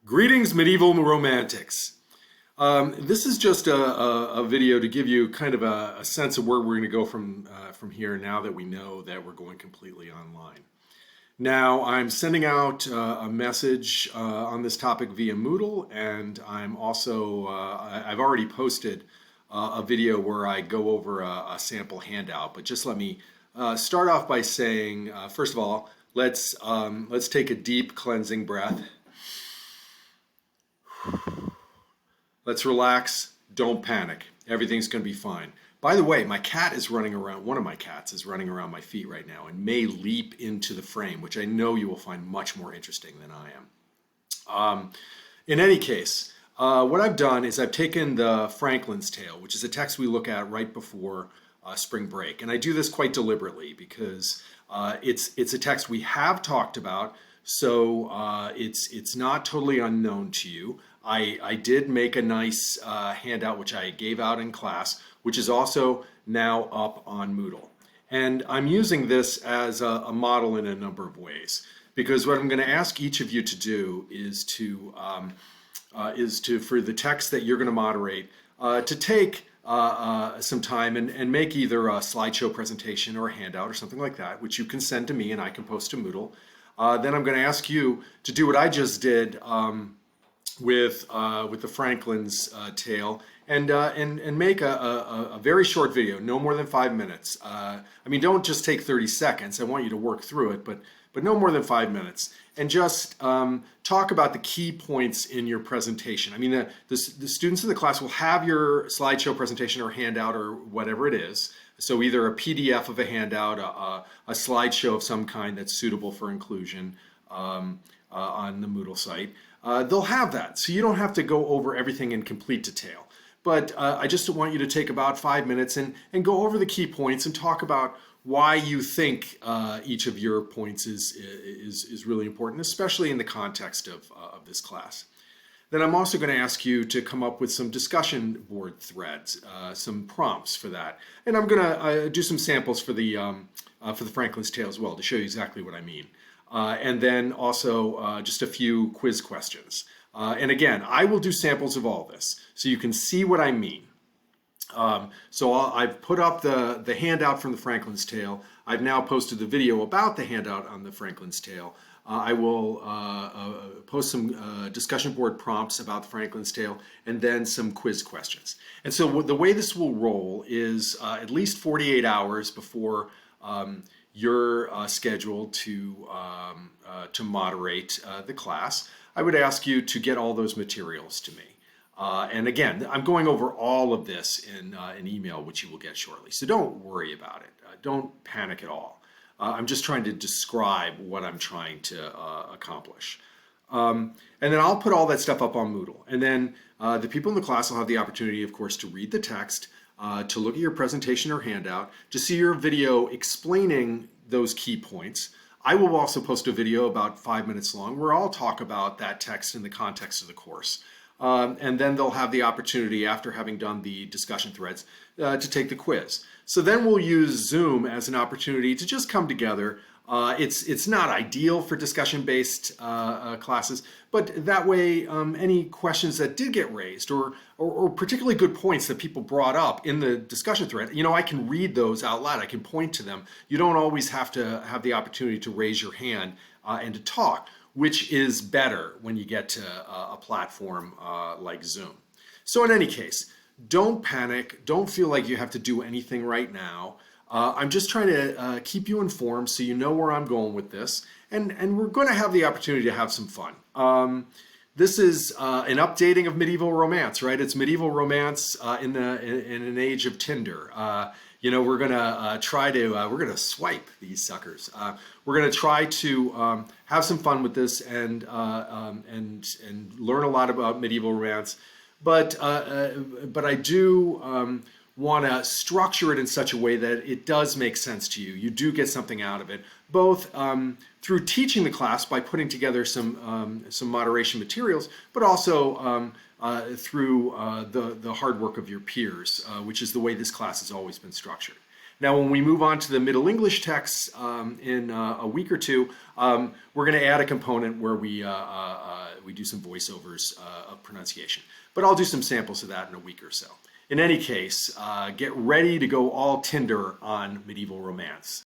Greetings, medieval romantics. This is just a video to give you kind of a sense of where we're going to go from here now that we know that we're going completely online. Now, I'm sending out a message on this topic via Moodle, and I'm also, I've already posted a video where I go over a sample handout, but just let me start off by saying, first of all, let's take a deep cleansing breath. Let's relax, don't panic. Everything's going to be fine. By the way, my cat is running around, one of my cats is running around my feet right now and may leap into the frame, which I know you will find much more interesting than I am. In any case, what I've done is I've taken the Franklin's Tale, which is a text we look at right before spring break. And I do this quite deliberately because it's a text we have talked about, so it's not totally unknown to you. I did make a nice handout which I gave out in class, which is also now up on Moodle. And I'm using this as a model in a number of ways, because what I'm going to ask each of you to do is to for the text that you're going to moderate, to take some time and make either a slideshow presentation or a handout or something like that, which you can send to me and I can post to Moodle. Then I'm going to ask you to do what I just did with the Franklin's Tale, and make a very short video, no more than 5 minutes. I mean, don't just take 30 seconds. I want you to work through it, but no more than 5 minutes, and just talk about the key points in your presentation. I mean, the students in the class will have your slideshow presentation or handout or whatever it is. So either a PDF of a handout, a slideshow of some kind that's suitable for inclusion on the Moodle site. They'll have that, so you don't have to go over everything in complete detail. But I just want you to take about 5 minutes and go over the key points and talk about why you think each of your points is really important, especially in the context of this class. Then I'm also going to ask you to come up with some discussion board threads, some prompts for that. And I'm going to do some samples for the Franklin's Tale as well to show you exactly what I mean. And then also just a few quiz questions. And again, I will do samples of all this so you can see what I mean. So I've put up the handout from the Franklin's Tale. I've now posted the video about the handout on the Franklin's Tale. I will post some discussion board prompts about the Franklin's Tale and then some quiz questions. And so the way this will roll is at least 48 hours before you're scheduled to moderate the class. I would ask you to get all those materials to me. And again, I'm going over all of this in an email, which you will get shortly. So don't worry about it. Don't panic at all. I'm just trying to describe what I'm trying to accomplish. And then I'll put all that stuff up on Moodle. And then the people in the class will have the opportunity, of course, to read the text, to look at your presentation or handout, to see your video explaining those key points. I will also post a video about 5 minutes long where I'll talk about that text in the context of the course. And then they'll have the opportunity, after having done the discussion threads, to take the quiz. So then we'll use Zoom as an opportunity to just come together. It's not ideal for discussion-based classes, but that way any questions that did get raised or particularly good points that people brought up in the discussion thread, you know, I can read those out loud. I can point to them. You don't always have to have the opportunity to raise your hand and to talk, which is better when you get to a platform like Zoom. So in any case, don't panic. Don't feel like you have to do anything right now. I'm just trying to keep you informed so you know where I'm going with this, and we're going to have the opportunity to have some fun. This is an updating of medieval romance, right? It's medieval romance in an age of Tinder. You know, we're gonna we're gonna swipe these suckers. We're gonna try to have some fun with this and learn a lot about medieval romance. But I do want to structure it in such a way that it does make sense to you. You do get something out of it, both through teaching the class by putting together some moderation materials, but also through the hard work of your peers, which is the way this class has always been structured. Now, when we move on to the Middle English texts in a week or two, we're going to add a component where we do some voiceovers of pronunciation. But I'll do some samples of that in a week or so. In any case, get ready to go all Tinder on medieval romance.